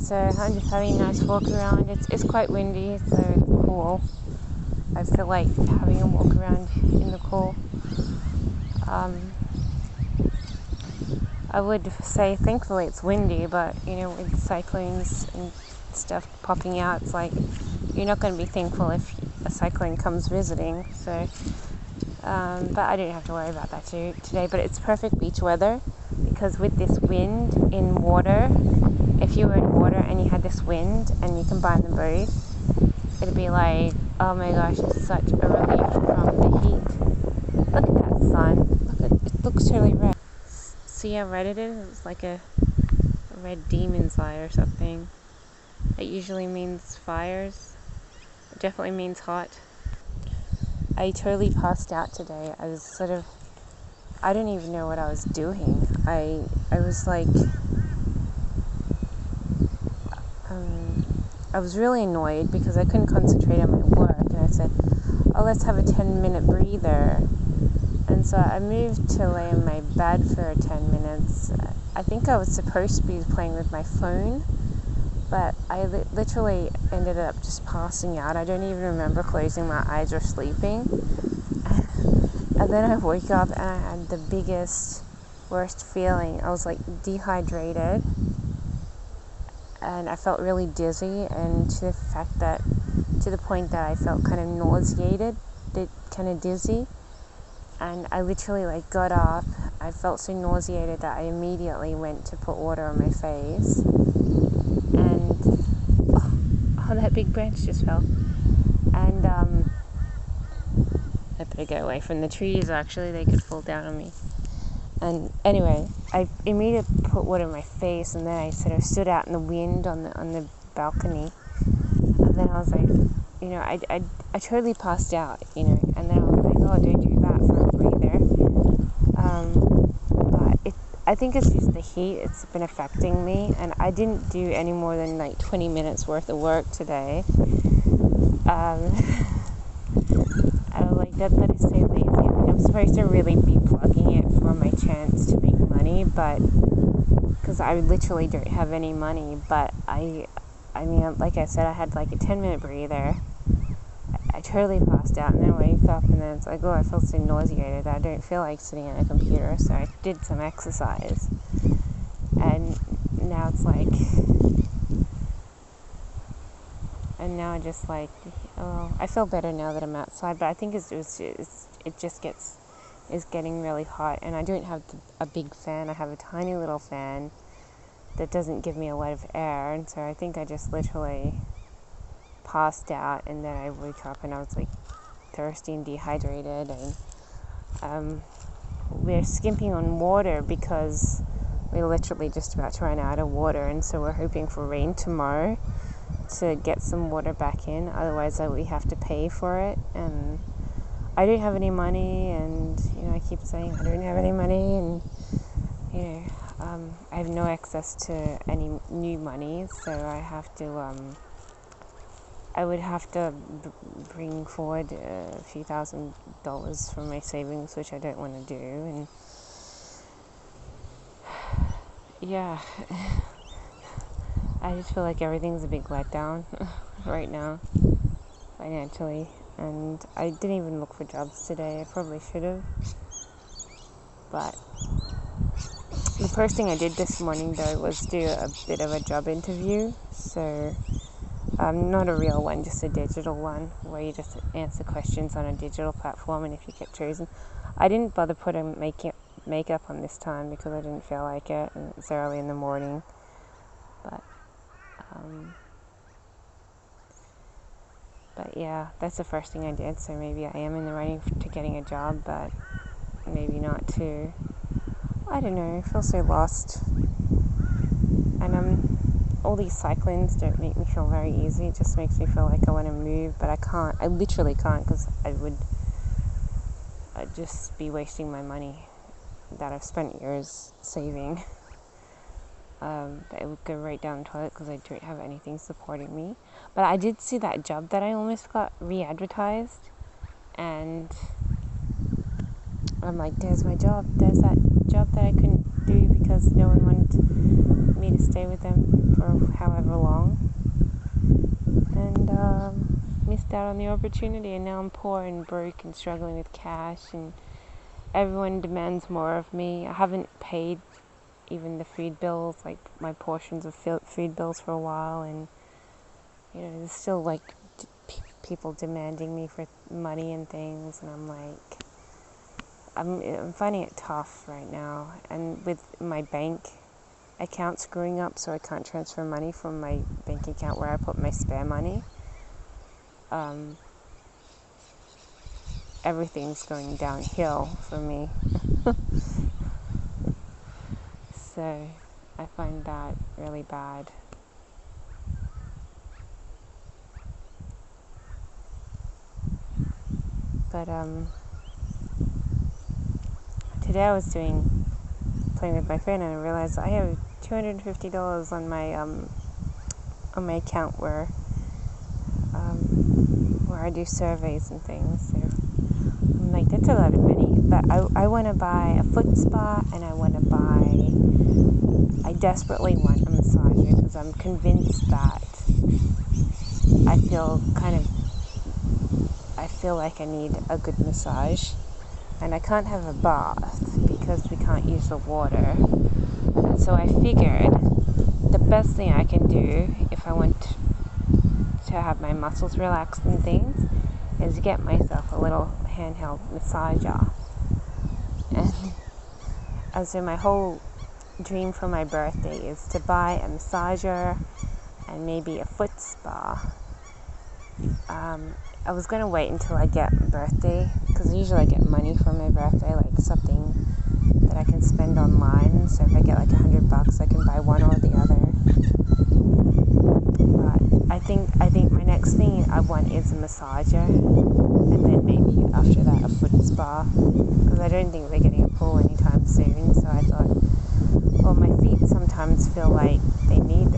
so I'm just having a nice walk around. It's quite windy, so it's cool. I feel like having a walk around in the cool. I would say thankfully it's windy, but with cyclones and stuff popping out, it's like you're not going to be thankful if a cyclone comes visiting. So but I don't have to worry about that today. But it's perfect beach weather, because with this wind in water, if you were in water and you had this wind and you combine them both, it'd be like, oh my gosh, it's such a relief from the heat. Look at that sun. It looks totally red. See how red it is? It's like a red demon's eye or something. It usually means fires. It definitely means hot. I totally passed out today. I was I don't even know what I was doing. I was like, I was really annoyed because I couldn't concentrate on my work, and I said, oh, let's have a 10-minute breather. And so I moved to lay in my bed for 10 minutes. I think I was supposed to be playing with my phone, but I literally ended up just passing out. I don't even remember closing my eyes or sleeping. And then I woke up and I had the biggest, worst feeling. I was like dehydrated, and I felt really dizzy, and to the point that I felt kind of nauseated, kind of dizzy. And I literally got up. I felt so nauseated that I immediately went to put water on my face. And oh, that big branch just fell. And I better get away from the trees. Actually, they could fall down on me. And anyway, I immediately put water on my face, and then I sort of stood out in the wind on the balcony. And then I was like, I totally passed out, and then I was like, oh, don't do that for a breather. But I think it's just the heat. It's been affecting me, and I didn't do any more than 20 minutes worth of work today. That is so lazy. I'm supposed to really be plugging it for my chance to make money, but because I literally don't have any money. But I mean, like I said, I had a 10-minute breather. I totally passed out, and then I wake up, and then it's like, oh, I feel so nauseated. I don't feel like sitting at a computer, so I did some exercise, and now it's and now I just I feel better now that I'm outside, but I think it's getting really hot, and I don't have a big fan. I have a tiny little fan that doesn't give me a lot of air, and so I think I just literally passed out, and then I woke up and I was thirsty and dehydrated, and we're skimping on water because we're literally just about to run out of water, and so we're hoping for rain tomorrow to get some water back in. Otherwise we have to pay for it, and I don't have any money, and I keep saying I don't have any money, and I have no access to any new money, so I would have to bring forward a few $1,000s from my savings, which I don't want to do, and yeah, I just feel like everything's a big letdown right now, financially, and I didn't even look for jobs today. I probably should have, but the first thing I did this morning, though, was do a bit of a job interview, so not a real one, just a digital one, where you just answer questions on a digital platform, and if you get chosen. I didn't bother putting makeup on this time because I didn't feel like it, and it's early in the morning, but yeah, that's the first thing I did, so maybe I am in the running to getting a job, but maybe not too. I don't know, I feel so lost, and all these cyclones don't make me feel very easy. It just makes me feel like I want to move, but I can't. I literally can't, because I'd just be wasting my money that I've spent years saving. It would go right down the toilet because I don't have anything supporting me. But I did see that job that I almost got re-advertised, and I'm like, there's my job. There's that job that I couldn't do because no one wanted me to stay with them for a however long, and missed out on the opportunity, and now I'm poor and broke and struggling with cash, and everyone demands more of me. I haven't paid even the food bills, like my portions of food bills for a while, and there's still like people demanding me for money and things, and I'm like, I'm finding it tough right now, and with my bank account screwing up, so I can't transfer money from my bank account where I put my spare money. Everything's going downhill for me. So I find that really bad. But today I was playing with my phone, and I realized I have $250 on my account where I do surveys and things. So I'm like, that's a lot of money. But I want to buy a foot spa, and I desperately want a massager, because I'm convinced that I feel like I need a good massage, and I can't have a bath because we can't use the water. And so I figured the best thing I can do if I want to have my muscles relaxed and things is get myself a little handheld massager. And so my whole dream for my birthday is to buy a massager and maybe a foot spa. I was going to wait until I get my birthday, because usually I get money for my birthday, like something that I can spend online. So if I get like $100, I can buy one or the other. But I think my next thing I want is a massager, and then maybe after that a foot spa, because I don't think we're getting a pool anytime soon. So I thought, well, my feet sometimes feel like they need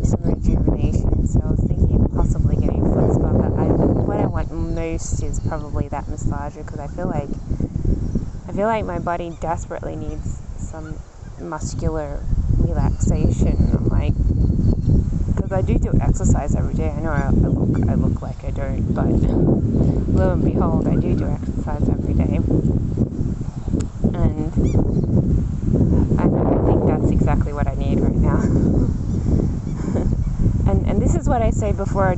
some rejuvenation, so I was thinking possibly getting a foot spa. But what I want most is probably that massager, because I feel like my body desperately needs some muscular relaxation. I'm like, because I do exercise every day. I know I look like I don't, but lo and behold, I do exercise every day, and I think that's exactly what I need right now. And this is what I say before a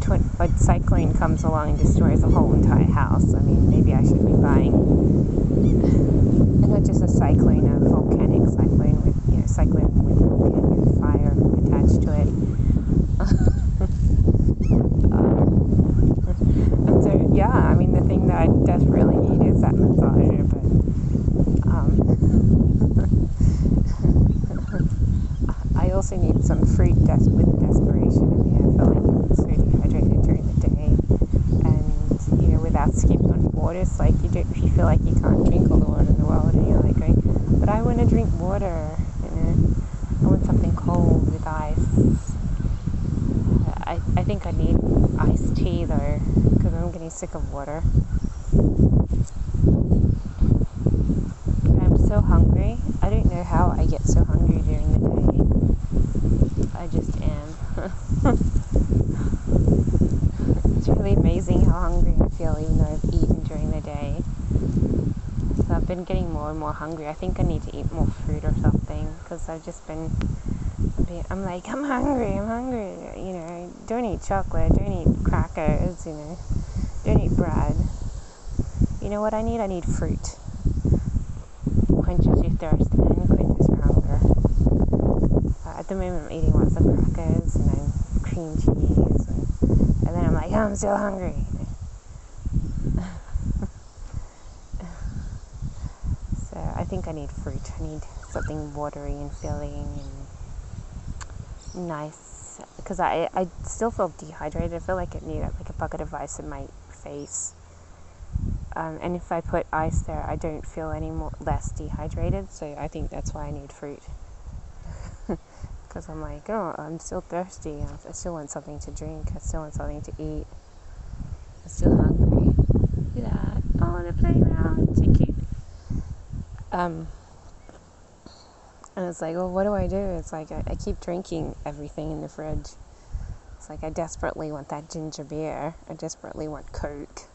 cyclone comes along and destroys the whole entire house. I mean, maybe I should be buying, and not just a cyclone, a volcanic cyclone with, cyclone with fire attached to it. And so, yeah, I mean, the thing that I desperately need is that massager, but I also need some fruit with desperation. I mean, I feel like I'm so dehydrated during the day, and without skipping on water, it's like if you feel like you can't drink all the water in the world, and you're like going, but I want to drink water. I want something cold with ice. I think I need iced tea though, because I'm getting sick of water. I'm so hungry. I don't know how I get so hungry during the day. I just am. It's really amazing how hungry I feel, even though I've eaten during the day. So I've been getting more and more hungry. I think I need to eat more fruit or something, because I've just been, I'm like, I'm hungry. Don't eat chocolate, don't eat crackers, don't eat bread. You know what I need? I need fruit. Quenches your thirst and quenches your hunger. At the moment I'm eating lots of crackers and cream cheese, and then I'm like, oh, I'm so hungry. So I think I need fruit. I need something watery and filling and nice, because I still feel dehydrated. I feel like I need like a bucket of ice in my face. And if I put ice there, I don't feel less dehydrated. So I think that's why I need fruit. Because I'm like, oh, I'm still thirsty. I still want something to drink. I still want something to eat. I'm still hungry. Look at that. Oh, the playground. So cute. And it's like, well, what do I do? It's like I keep drinking everything in the fridge. It's like I desperately want that ginger beer. I desperately want Coke.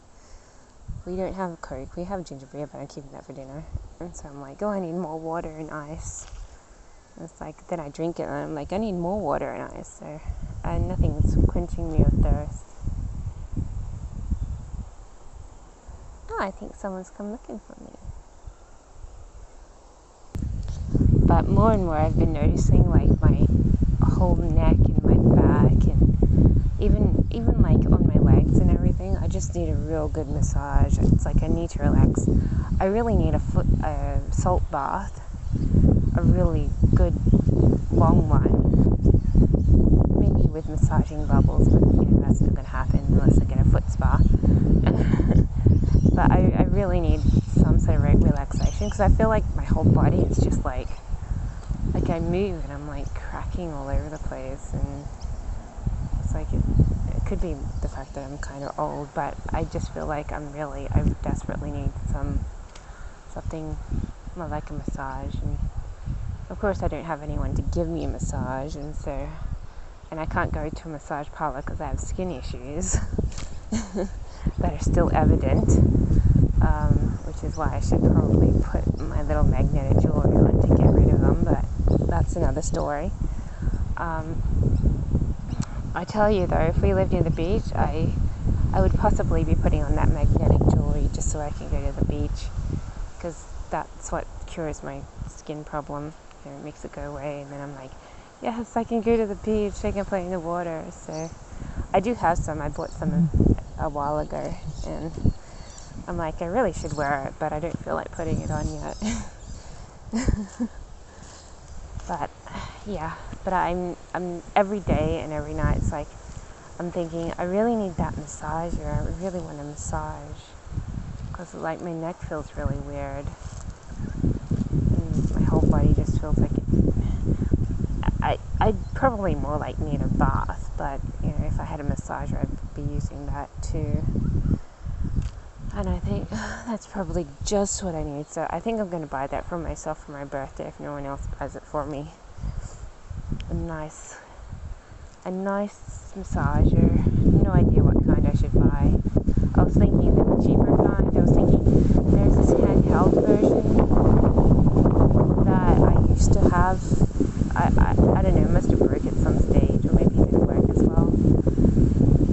We don't have Coke. We have ginger beer, but I'm keeping that for dinner. And so I'm like, oh, I need more water and ice. And it's like, then I drink it and I'm like, I need more water and ice. So nothing's quenching me of thirst. Oh, I think someone's come looking for me. But more and more I've been noticing like my whole neck and my back and even like on my legs and everything. I just need a real good massage. It's like I need to relax. I really need a salt bath, a really good long one, maybe with massaging bubbles, but that's not going to happen unless I get a foot spa. But I really need some sort of relaxation, because I feel like my whole body is just like I move and I'm like cracking all over the place, and it's like it could be the fact that I'm kind of old, but I just feel like I desperately need something more like a massage. And of course I don't have anyone to give me a massage, and I can't go to a massage parlor because I have skin issues that are still evident, which is why I should probably put my little magnetic jewelry on to get rid of them, but that's another story. I tell you though, if we lived near the beach, I would possibly be putting on that magnetic jewelry just so I can go to the beach, because that's what cures my skin problem. It makes it go away, and then I'm like, yes, I can go to the beach, I can play in the water. So I do have some. I bought some a while ago, and I'm like, I really should wear it, but I don't feel like putting it on yet. But I'm every day and every night, it's like I'm thinking, I really need that massager. I really want a massage, because like my neck feels really weird, and my whole body just feels like I'd probably more like need a bath, but if I had a massager, I'd be using that too. And I think that's probably just what I need. So I think I'm going to buy that for myself for my birthday if no one else buys it for me. A nice massager. No idea what kind I should buy. I was thinking the cheaper kind. I was thinking there's this handheld version that I used to have. I don't know, must have broke at some stage, or maybe it didn't work as well.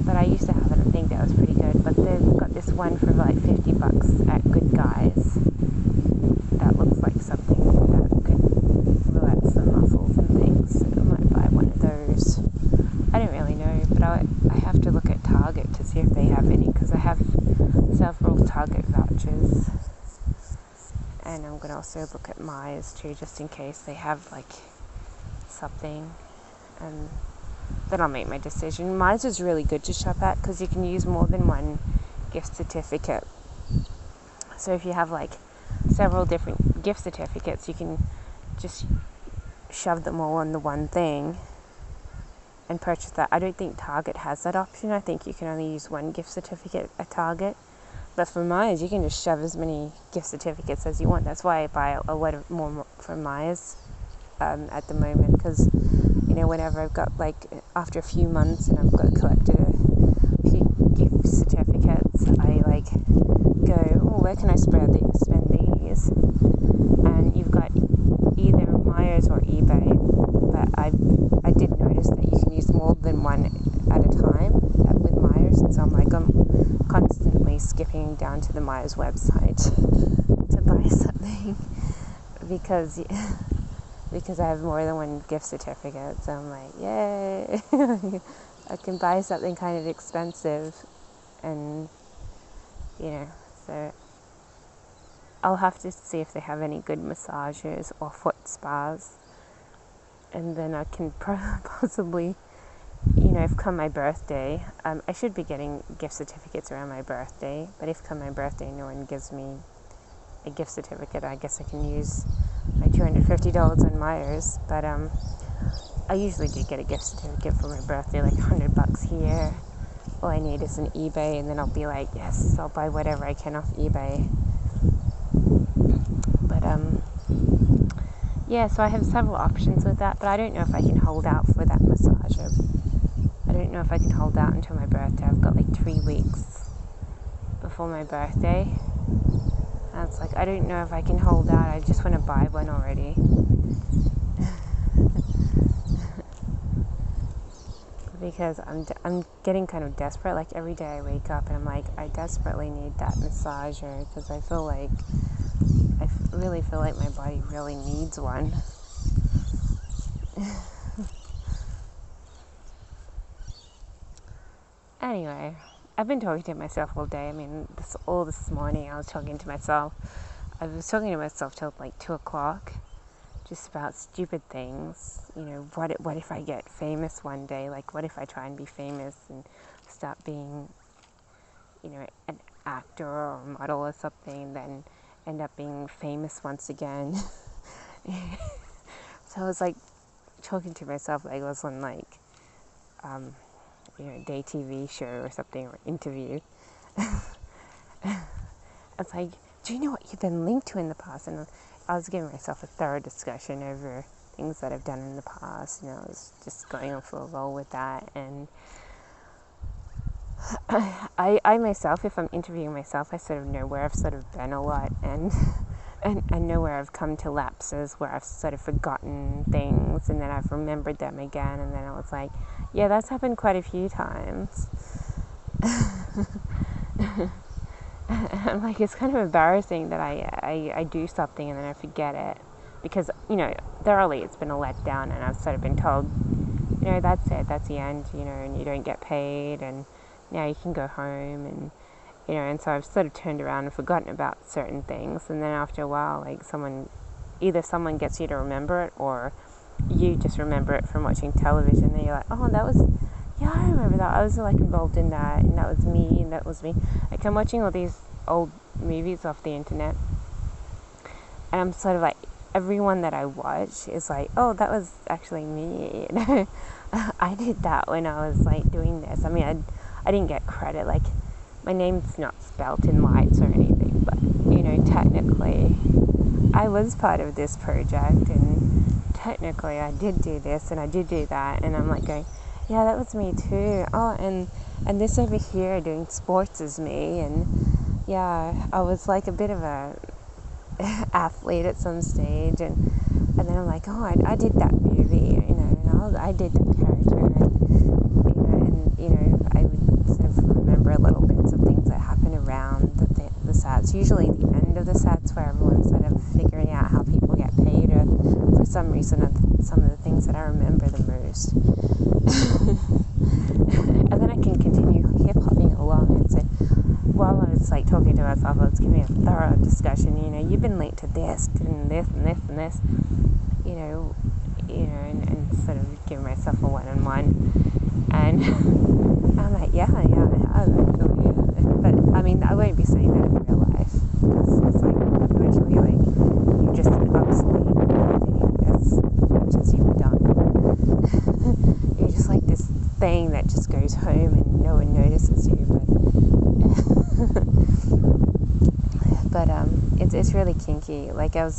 But I used to have it, I think that was pretty good. But they've got this one for like $50 at Good Guys. That looks like something that could relax the muscles and things. So I might buy one of those. I don't really know, but I have to look at Target to see if they have any, because I have several Target vouchers. And I'm going to also look at Myers too, just in case they have like something, and then I'll make my decision. Myers is really good to shop at because you can use more than one gift certificate. So if you have like several different gift certificates, you can just shove them all on the one thing and purchase that. I don't think Target has that option. I think you can only use one gift certificate at Target. But for Myers, you can just shove as many gift certificates as you want. That's why I buy a lot more from Myers at the moment, because whenever I've got like after a few months and I've got collected a few gift certificates, I like go, oh, where can I spend these? And you've got either Myers or eBay, but I did notice that you can use more than one at a time with Myers, and so I'm constantly skipping down to the Myers website to buy something because I have more than one gift certificate. So I'm like, yay! I can buy something kind of expensive, and so I'll have to see if they have any good massages or foot spas, and then I can possibly, if come my birthday, I should be getting gift certificates around my birthday, but if come my birthday no one gives me a gift certificate, I guess I can use my $250 on Myers. But I usually do get a gift certificate for my birthday, like $100 here. All I need is an eBay, and then I'll be like, yes, I'll buy whatever I can off eBay. But yeah, so I have several options with that, but I don't know if I can hold out for that massager. I don't know if I can hold out until my birthday. I've got like 3 weeks before my birthday. And it's like, I don't know if I can hold out. I just want to buy one already. Because I'm getting kind of desperate. Like every day I wake up and I'm like, I desperately need that massager because I really feel like my body really needs one. Anyway, I've been talking to myself all day. I mean, this morning I was talking to myself. I was talking to myself till like 2 o'clock, just about stupid things. You know, what if I get famous one day? Like, what if I try and be famous and start being, you know, an actor or a model or something, and then end up being famous once again? So I was like talking to myself like I was on like, day TV show or something, or interview. It's like, do you know what you've been linked to in the past? And I was giving myself a thorough discussion over things that I've done in the past. I was just going on for a roll with that. And I myself, if I'm interviewing myself, I sort of know where I've sort of been a lot, and know where I've come to lapses, where I've sort of forgotten things, and then I've remembered them again, and then I was like, yeah, that's happened quite a few times. I'm like, it's kind of embarrassing that I do something and then I forget it, because, thoroughly it's been a letdown, and I've sort of been told, that's it, that's the end, and you don't get paid, and now you can go home, and and so I've sort of turned around and forgotten about certain things, and then after a while, like either someone gets you to remember it, or you just remember it from watching television, and you're like, oh, yeah, I remember that, I was like involved in that, and that was me. Like, I'm watching all these old movies off the internet, and I'm sort of like, everyone that I watch is like, oh, that was actually me, I did that when I was like doing this. I mean, I didn't get credit, like, my name's not spelt in lights or anything, but, technically, I was part of this project, and technically I did do this, and I did do that, and I'm like going, yeah, that was me too. Oh, and this over here doing sports is me, and yeah, I was like a bit of a athlete at some stage, and then I'm like, oh, I did that movie, and I did that character, and I would sort of remember little bits of things that happen around the sets. Usually the end of the sets, where everyone's sort of figuring out how people get paid, or for some reason some of the things that I remember the most. And then I can continue hip-hopping along, and so while I was like talking to myself, I was giving a thorough discussion, you've been linked to this and this and this and this, and sort of giving myself a one-on-one, and I'm like, yeah, I have actually, but I mean, I won't be saying that in real life, because it's like, eventually, like, you're just obsolete as much as you've done. You're just like this thing that just goes home and no one notices you, but it's really kinky. Like, I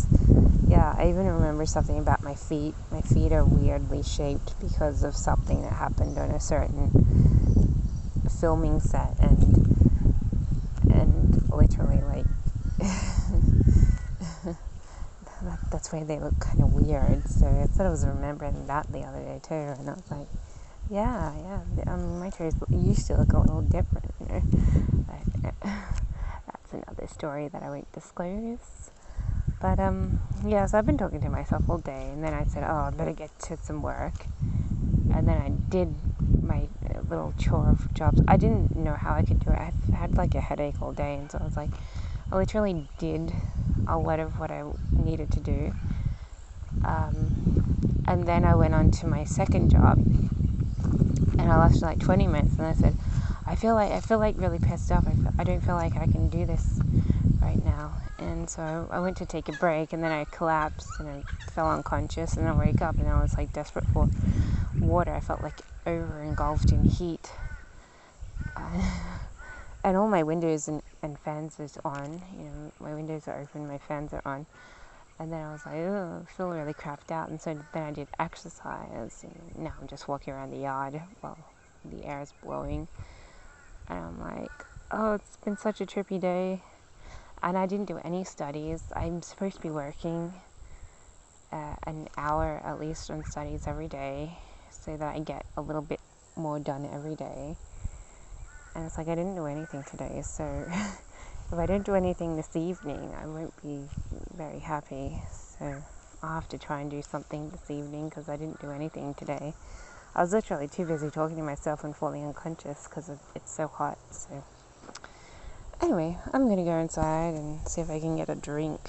even remember something about my feet. My feet are weirdly shaped because of something that happened on a certain filming set, and literally, like, that's why they look kind of weird. So I sort of was remembering that the other day too, and I was like, yeah, my toes used to look a little different, But that's another story that I won't disclose. But so I've been talking to myself all day, and then I said, oh, I better get to some work. And then I did my little chore of jobs. I didn't know how I could do it. I had like a headache all day, and so I was like, I literally did a lot of what I needed to do. And then I went on to my second job, and I lasted like 20 minutes, and I said, I feel like really pissed off. I don't feel like I can do this right now. And so I went to take a break, and then I collapsed and I fell unconscious, and I woke up and I was like desperate for water. I felt like over-engulfed in heat. And all my windows and fans is on. My windows are open, my fans are on. And then I was like, oh, I feel really crapped out. And so then I did exercise. And now I'm just walking around the yard while the air is blowing. And I'm like, oh, it's been such a trippy day. And I didn't do any studies. I'm supposed to be working an hour at least on studies every day so that I get a little bit more done every day. And it's like I didn't do anything today. So if I don't do anything this evening, I won't be very happy. So I'll have to try and do something this evening because I didn't do anything today. I was literally too busy talking to myself and falling unconscious because it's so hot. So anyway, I'm going to go inside and see if I can get a drink.